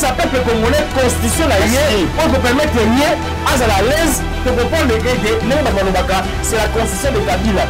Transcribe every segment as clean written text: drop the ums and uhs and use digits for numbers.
ça peuple congolais constitution la yé pour te permettre yé à la l'aise de comprendre le gars de non Malobaka, c'est la constitution de Kabila.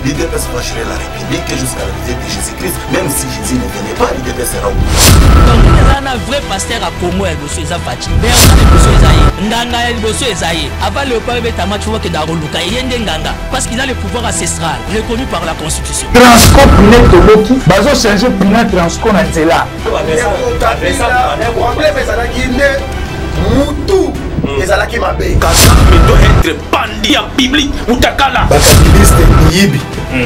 L'IDPS va gérer la République jusqu'à la visite de Jésus-Christ, même si Jésus ne venait pas, l'IDPS sera où. Donc il y a un vrai pasteur à Congo et monsieur Zafati. Mais monsieur Ezaïe, Ndanga et monsieur Ezaïe, avant le peuple Betama, tu vois que Daroluka, il y a Ndanga, parce qu'il a le pouvoir ancestral reconnu par la Constitution. Transcom Pinet Toloki, bazo changer Pinet Transcom na Nzela. Moutou, les alaki mabé. Mais doit être bandit en public ou takala. Bakabiliste Niyibi.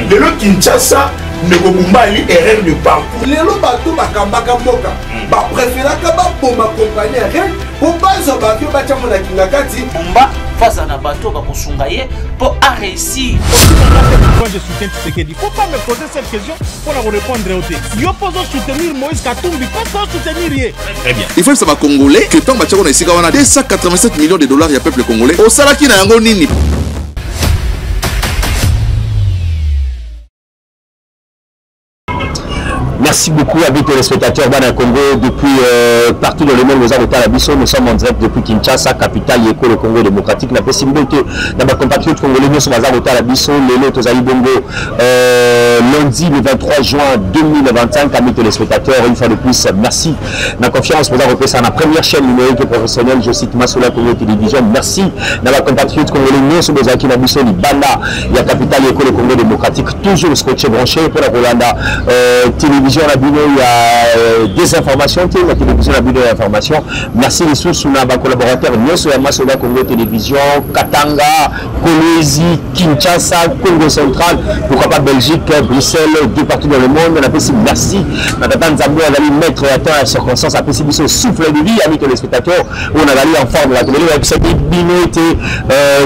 Le lot Kinshasa ne kokumbali erreur de parcours. Le lot bateau bakambaka mboka. Ba préféra kaba pour ma compagnie rien. Pour pas ça ba que ba chamona kingakati. Bomba face à Nabato ba kosungaye pour réussir. Moi je soutiens Tshisekedi. Faut pas me poser cette question pour la répondre au thé. Yo pose soutenir Moïse Katumbi, pas soutenir rien. Très bien. Il faut savoir congolais que tant bachako na isika wana 287 millions de dollars ya peuple congolais. Au salaki na yango nini? Merci beaucoup à tous les spectateurs Bana Congo depuis partout dans le monde. Nous avons été à la Bissau. Nous sommes en direct depuis Kinshasa, capitale Yeko, le Congo démocratique. La possibilité dans ma compatriote congolais, nous sommes à la Bissau. Les lots aux Bongo lundi le 23 juin 2025. Amis téléspectateurs, une fois de plus, merci. Ma confiance, nous avons fait ça dans la première chaîne numérique professionnelle. Je cite Masola Congo Télévision. Merci. Dans ma compatriote congolais, nous sommes à la Bissau, Banda, il y a capitale Yeko, le Congo démocratique. Toujours scotché branché pour la Rolanda télévision. Il y a des informations, la télévision a des informations. Merci les sources, on a des collaborateurs, nous sommes à Masola Congo Télévision, Katanga, Kolwezi, Kinshasa, Congo Central, pourquoi pas Belgique, Bruxelles, deux partout dans le monde. On a possible, merci. Nathan Nzambo a allé mettre à temps la circonstance, a possible ce souffle de vie, amis téléspectateurs, on a allé en forme. La télé, ça dit, Bino était,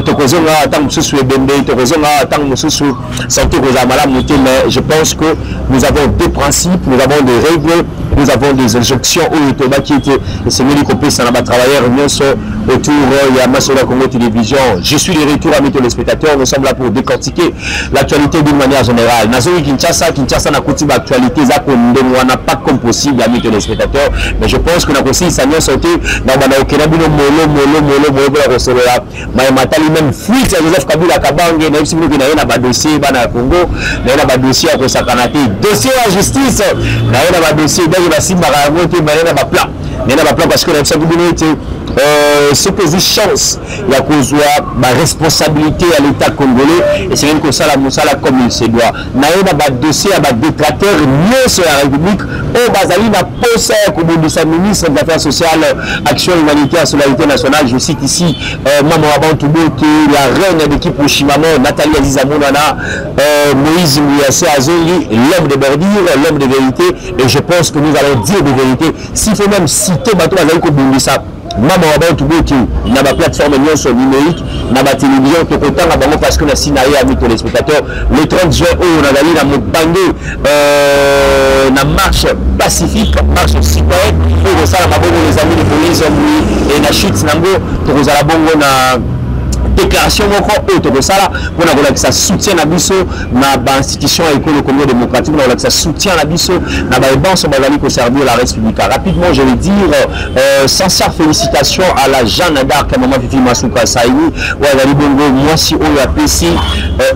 Tokozonga, Tang Moussou et Bembe, Tokozonga, Tang Moussou, Santé Rosamala, mais je pense que nous avons des principes. Nous avons des règles, nous avons des injonctions au Yotoba qui étaient c'est mieux qu'on puisse en avoir travaillé autour de la Masola Congo Télévision. Je suis de retour amis téléspectateurs, nous sommes là pour décortiquer l'actualité d'une manière générale. Nazoui Kinshasa n'a coutume l'actualité, ça qu'on n'a pas comme possible amis téléspectateurs, mais je pense que nous avons aussi ça vient sauter dans le Okinabuno molo pour la recevoir. Mais matali même fuite à Joseph Kabila Kabange, même si nous avons un dossier à Congo, nous avons un dossier à Kosakanate, dossier à justice. Nous avons un dossier parce que nous avons ce que j'ai chance, il y a ma responsabilité à l'État congolais et c'est même que ça la comme il se doit. Nous avons un dossier à ma détracteur mieux sur la République. Au Bazali n'a posé comme ministre de l'Affaires sociales, Action humanitaire, solidarité nationale. Je cite ici Maman Abantoubou, la reine d'équipe Oshimamo, Nathalie Azizamounana, Moïse Mouyassé Azoli, l'homme de bordure, l'homme de vérité. Et je pense que nous allons dire de vérité. S'il faut même citer Bato Bazali Kouboumbissa. Maman Abantoubou, il y a ma plateforme numérique, il y a ma télévision, parce que nous avons avec les spectateurs. Le 30 juin, on a allé dans mon bandé, la marche pacifique, marche citoyenne, pour ça, les amis de police, et la chute, pour nous allons déclaration de ça pour que ça soutient la biso na institution école Congo démocratique pour que ça soutient la biso na ba banque bazali servir la République. Rapidement je vais dire sincère félicitations à la Jeanne d'Arc maman Fifi Masuka Saïni ou à Bongo moi si on a PC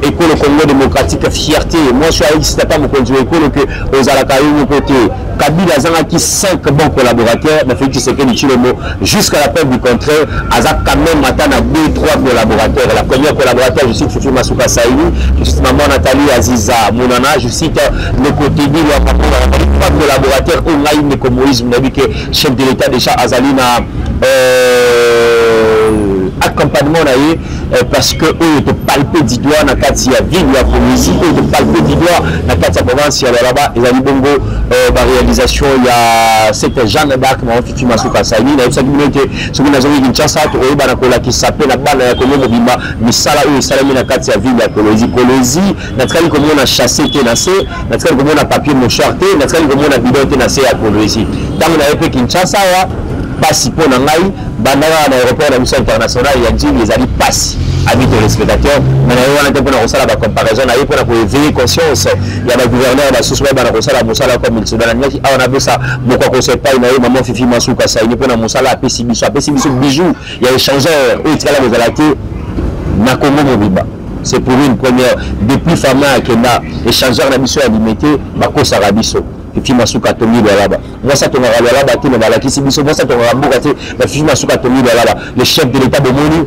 école Congo démocratique fierté moi je suis avec c'est pas mon conduire école que aux alakaï côté Kabila Zanaki 5 bons collaborateurs mais fait que c'est que Chilombo jusqu'à la perte du contraire Azak quand même matin à 2-3 collaborateurs. La première collaborateur, je cite Fifi Masuka Saïni, je cite maman Nathalie Aziza Mounana, je cite le côté de la collaborateur Ongaï Neko Moïse, vous avez vu que chef de l'État déjà Azalina accompagnement parce que eux te palper du doigt na kati ya ville ya Kolwezi, eux te palper du doigt na kati ya province ya là-bas et ali bongo la réalisation il y a cette Jeanne d'Arc maman Fifi Masuka Saïni na ça communauté ce que nous avons Kinshasa to oba na kola qui s'appelle la bana ya Kongo mobimba misala eux salami na kati ya ville ya Kolwezi na trali comme on a chassé te na se na trali comme on a papier mouchoir te na trali comme on a bidon te na se ya Kolwezi dans na EP Kinshasa ya pasi pour ngai bandara na aéroport international il y a dit les ali pasi amis téléspectateurs mais on a été pour la comparaison na pour éveiller conscience il y a le gouverneur la sous web na kosala musala comme il se donne on a vu ça beaucoup conseil pas na maman Fifi Masuka ça il pour na musala apesi biso bijou il y a échangeur où il tala les alaki na Congo Mobimba. C'est pour une première depuis Fama Kenda échangeur na biso alimité bakosa rabiso Fifi Masuka Tomi de là-bas moi ça ton là-bas tu ne balaki si biso moi ça ton ramboka te Fifi Masuka Tomi de là-bas le chef de l'état de Moni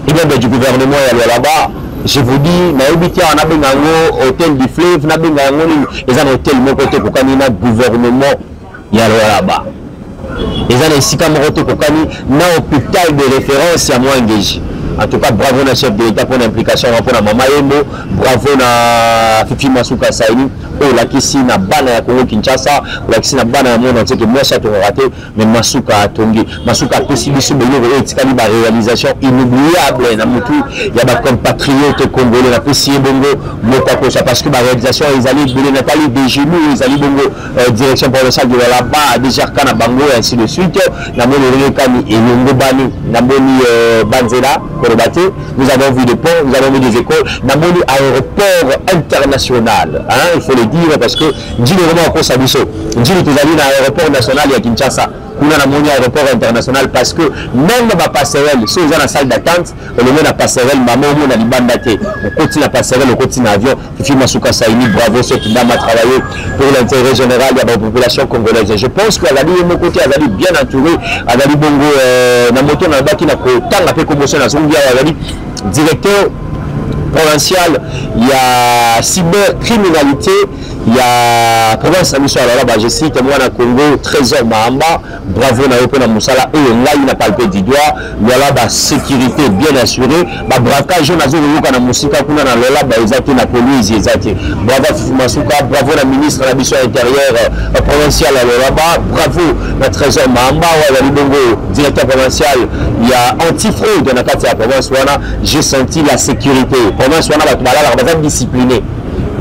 et bien du gouvernement il y a là-bas je vous dis na obiti on a bengango hôtel du fleuve na bengango les un hôtel mon côté pour kanina gouvernement il y a là-bas les un ici comme côté pour kanina na hôpital de référence à moi engagé. En tout cas, bravo na chef de l'État pour l'implication, pour la Mama Yembo, bravo na Fifi Masuka Saini, la kisi na bana ya Congo Kinshasa, la kisi na bana ya monde entier que moi ça t'aura raté, mais Masuka a tongi, Masuka a possible sur le niveau et la réalisation inoubliable na mutu, il y a des compatriotes congolais na possible bongo motako ça parce que la réalisation ils allaient de Nathalie des genoux, ils allaient bongo direction provinciale de là-bas, déjà kana bango et ainsi de suite, na moni rekani et ngobani, na moni banzela nous avons vu des ponts, nous avons vu des écoles, nous avons vu aéroport international. Hein, il faut le dire parce que dit vraiment encore ça biso. Dit que vous allez à l'aéroport national à Kinshasa. Nous avons un aéroport international parce que même la passerelle, si vous êtes dans la salle d'attente, on met la passerelle, maman, on a l'ibandate. On continue la passerelle, on continue l'avion. Fifi Masuka Saini, bravo, ceux qui ont travaillé pour l'intérêt général de la population congolaise. Je pense qu'à mon côté, elle a bien entouré, elle a bongo, na moto na baki na kotanga pe commotion na zongia, elle a directeur provincial, il y a cybercriminalité, il y a province à Michel, alors là, je cite moi na Congo, Trésor Mahamba, bravo na Open Moussala, et là il n'a pas le du doigt, il y a là la sécurité bien assurée, le braquage, on a vu na Moussika, on a là ils ont la police, ils ont bravo Fifi Masuka, bravo la ministre de la mission intérieure provinciale là-bas, bravo la Trésor Mahamba, le directeur provincial, il y a antifraude dans la province, j'ai senti la sécurité. Province wana bato balala baza discipliné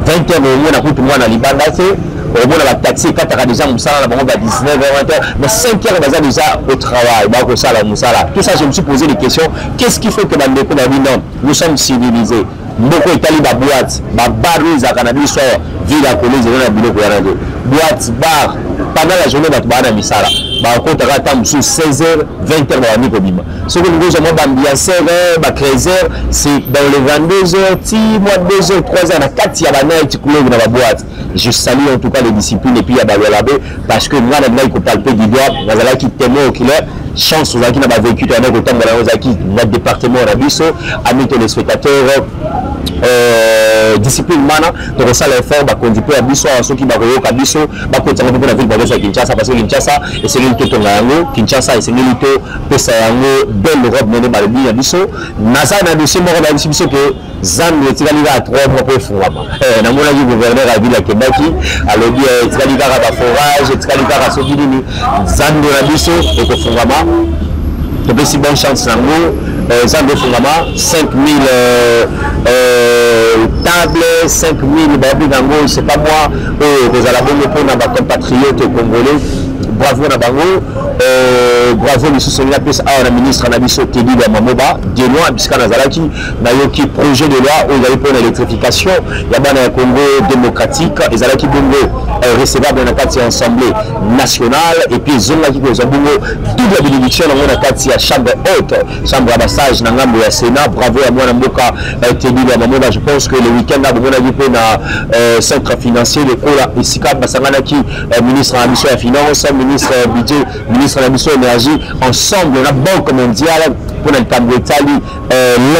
20h au moins na kutu mwana libanda te au moins la taxi kataka déjà musala na bango ba 19h 20h mais 5h baza déjà au travail ba ko sala musala tout ça je me suis posé des questions qu'est-ce qui fait que bandeko na bino nous sommes civilisés mboko etali ba boîte ba bar za cannabis so ville à collège na biloko ya radio boîte bar pendant la journée bato bana misala ba ko taka tam sous 16h 20h ba ni ko bima ce que nous avons d'ambianceur ba 13h c'est dans les 22h ti mois 2h 3h na 4 ya ba night club na ba boîte je salue en tout cas les disciplines et puis ya ba labe parce que moi na ko palper du doigt bazala ki témoin oculaire chance aux qui n'a pas vécu dans notre temps dans département Rabiso amis téléspectateurs discipline mana donc ça l'effort va conduire à biso à ceux qui va royo kabiso va continuer pour la ville de Kinshasa parce que Kinshasa et c'est l'île Tonga yango Kinshasa et c'est l'île to pesa yango belle Europe menée par le bien biso nasa na dossier moko na biso que zan etikali à 3 mois pour fungama na mona ki gouverneur a ville à Kembaki alors bien etikali ka ba forage etikali ka soki nini zan de biso et ko fungama de plus bonne chance nango zan de fungama 5000 tables 5000 babi nango c'est pas moi vous allez bonne pour na ba compatriotes congolais bravo na bango bravo monsieur Sonia plus à la ministre Nabiso Tedi de Mamoba de loi puisqu'à Nazalaki na yoki projet de loi où il y a pour l'électrification il y a dans Congo démocratique et Zalaki bongo recevable dans la carte assemblée nationale et puis zone qui cause bongo toute la bénédiction dans la carte chambre haute chambre à passage na ngambo ya Sénat bravo à moi na mboka Tedi de Mamoba je pense que le week-end là bongo na yipe na centre financier de Kola Isika basangana qui ministre Nabiso ya finance ministre budget ministre de la mission énergie ensemble la banque mondiale pour le Tambetali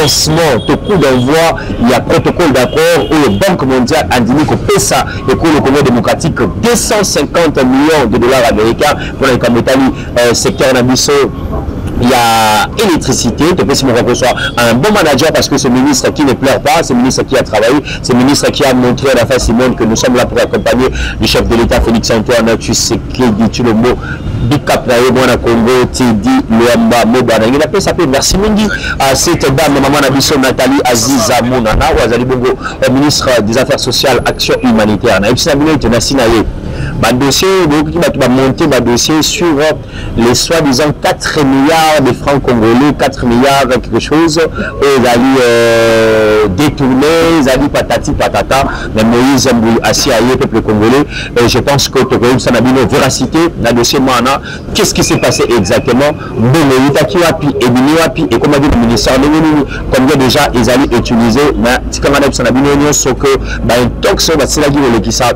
lancement de coup d'envoi il y a protocole d'accord où la banque mondiale a dit que PESA et que le Congo démocratique 250 millions de dollars américains pour le Tambetali secteur Nabiso. Il y a électricité, tu peux si on soit un bon manager parce que ce ministre qui ne pleure pas, ce ministre qui a travaillé, ce ministre qui a montré à la face du monde que nous sommes là pour accompagner le chef de l'État Félix-Antoine Tshisekedi Tshilombo, Big Cap Naïbona Congo, Tedi, Luamba, Mobana. Il a fait ça, merci Mingi à cette dame, maman Nabiso Nathalie Aziza Mounana, ou Azali Bongo, ministre des Affaires sociales, Action humanitaire. Naïbsina Bino, Tenasinaye. dossier qui va monter un dossier sur les soi-disant 4 milliards de francs congolais, 4 milliards quelque chose, et ils allaient détourner, ils allaient patati patata, mais Moïse assis à peuple congolais, et je pense que tu as une véracité dans le dossier Mana. Qu'est-ce qui s'est passé exactement? Et comme a dit le ministère, combien déjà ils allaient utiliser, mais si comme on a dit, c'est que un tox, c'est la guerre qui ça.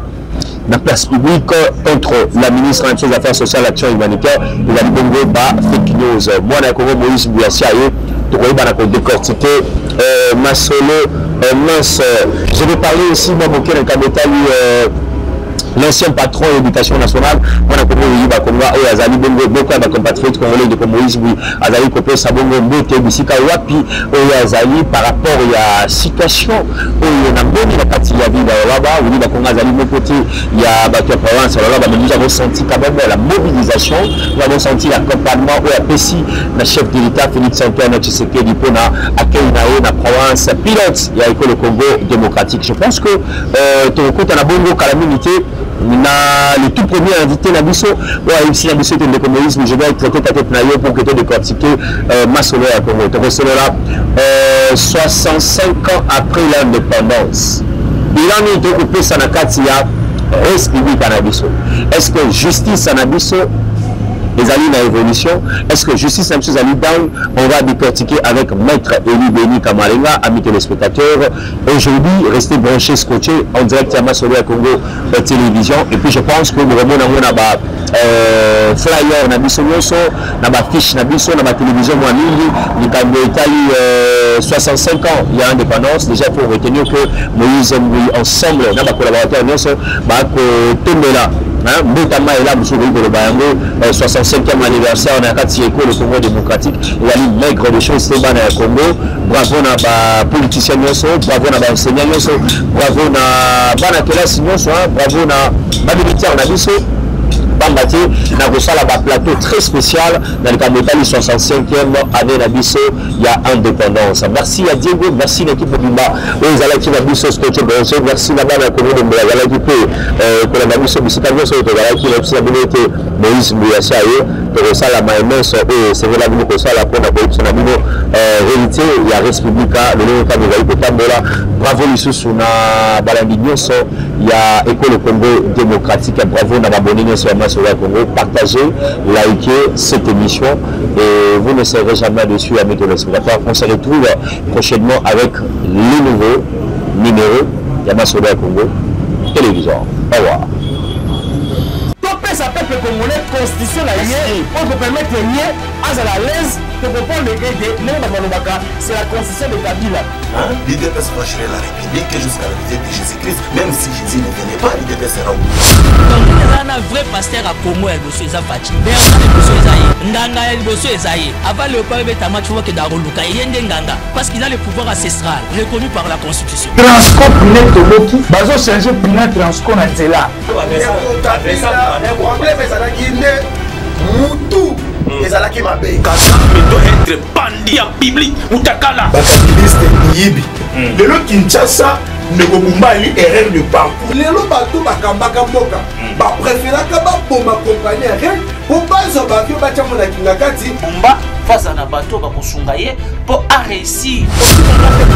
Dans la place publique contre la ministre des Affaires sociales et de l'Action humanitaire, il a dit fake news. Moi, je Moïse Bouyassiaye, tu vois, décortiquer Masolo, mince. Je vais parler aussi, moi, l'ancien patron de l'éducation nationale, moi, je suis beaucoup de compatriotes congolais de Moïse, Azali Kopé, Sabongo, Mbote, Bissika, Wapi, Azali par rapport à la situation où il y a une partie de la vie là-bas, où il y a la province, nous avons senti quand même la mobilisation, nous avons senti l'accompagnement où la PSI, le chef de l'État, Félix Antoine Tshisekedi, pour la province pilote, il y a le Congo démocratique. Je pense que tu écoutes la bonne calamité. Le tout premier invité Nabiso, ici Nabiso était de communisme, je dois traiter ta tête pour que tu décortiquer Masolo à Congo. Tu restes là 65 ans après l'indépendance. Il en est occupé Sanakatia, République à Nabiso. Est-ce que justice à Nabiso les alliés dans l'évolution? Est-ce que justice M. Ali Down? On va décortiquer avec Maître Eli Beni Kamarenga, amis téléspectateurs. Aujourd'hui, restez branchés, scotchés en direct à Masolo à Congo télévision. Et puis je pense que nous avons flyer, Nabiso Nyoso, fiche Nabiso, télévision Mouamili, Italie 65 ans, il y a indépendance. Déjà, il faut retenir que Moïse Mboui ensemble, nos collaborateurs Nyoso, tomber là. Notamment, là, vous savez que le Bayango, 65e anniversaire, on a le Congo démocratique, il y a une maigre de choses, c'est le Congo. Bravo à les politiciens, bravo à les enseignants, bravo à les classes, bravo à les militaires, Bambati, un plateau très spécial dans le cadre de la 65e année d'Abisso, il y a indépendance. Merci à Diego, merci à l'équipe de Bimba, aux Alaki d'Abisso, merci là-bas à la commune de Mbala, pour la Abisso, Moïse Bouyassiaye, pour ça la maïmesse, c'est vrai que ça la pour la corruption, réalité, il y a Républica, le cas de Vaïkotambola, bravo l'issue sur la Balandignon, il y a École Congo démocratique, bravo à l'abonnement sur la Congo, partagez, likez cette émission et vous ne serez jamais dessus à mes téléspectateurs. On se retrouve prochainement avec les nouveaux numéros de Yamasola Congo télévision. Au revoir. Ça peuple congolais, constitution la liée, on peut permettre de lier à la l'aise de comprendre les gars de Néo-Bamalobaka, c'est la constitution de Kabila. L'IDPS franchirait la République jusqu'à la visite de Jésus-Christ, même si Jésus ne venait pas, l'IDPS sera où. Donc, il y a un vrai pasteur à Congo, il y a Fati. Ndanga ya liboso ezaye. Avant le peuple Betama, tu vois que Daroluka, il y a un Nganga, parce qu'il a le pouvoir ancestral, reconnu par la Constitution. Transcom Prinet Toboki, Bazo changer Prinet Transcom Nzela. Problème ezalaki nde mutu ezalaki mabe Kagame doit être bandit en biblique mutakala bakabiliste yibi lelo Kinshasa ndeko Bumbali erreur de parcours lelo bato bakambaka mboka bapréféraka baboma compagnie rien po bazwa bavio batya mona kinga kati Bumba face à Nabato Bakosungaye pour réussir.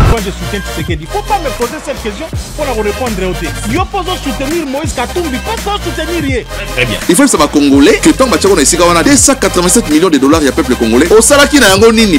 Moi je soutiens Tshisekedi. Il ne faut pas me poser cette question pour la répondre au thé. Il faut soutenir Moïse Katumbi, pas soutenir rien. Très bien. Il faut savoir Congolais que tant que 287 millions de dollars, il y a peuple congolais. Au Salaki na yango nini.